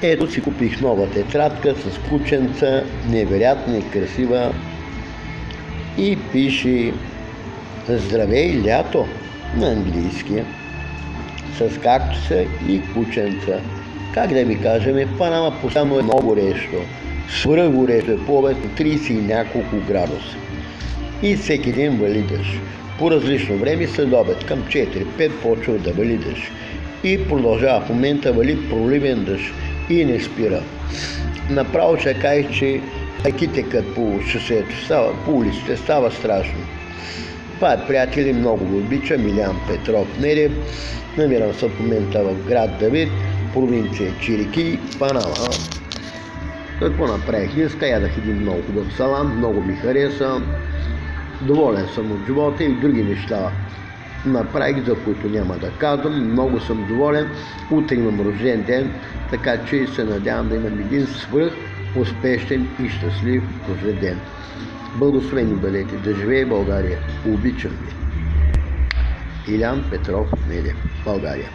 Ето си купих нова тетрадка с кученца, невероятно и красива, и пише "Здравей, лято" на английски, с кактуса и кученца. Как да ви кажем, в Панама постоянно е много горещо. Свръхгорещо е, повече от 30 и няколко градуса. И всеки ден вали дъжд. По различно време след обед, към 4-5 почва да вали дъжд. И продължава в момента вали проливен дъжд и не спира. Направо ще кажа, че ръки текат по шосето, по улиците, става страшно. Това е, приятели, много го обича, Милян Петров Недев. Намирам се в момента в град Давид, провинция Чирики, Панама. Какво направих днес? Ядах един много хубав салам, много ми хареса. Доволен съм от живота и други неща направих, за които няма да казвам. Много съм доволен. Утре имам рожден ден, така че се надявам да имам един свръх успешен и щастлив рожден ден. Благословени бъдете, да живее България. Обичам ви. Милян Петров Недев, България.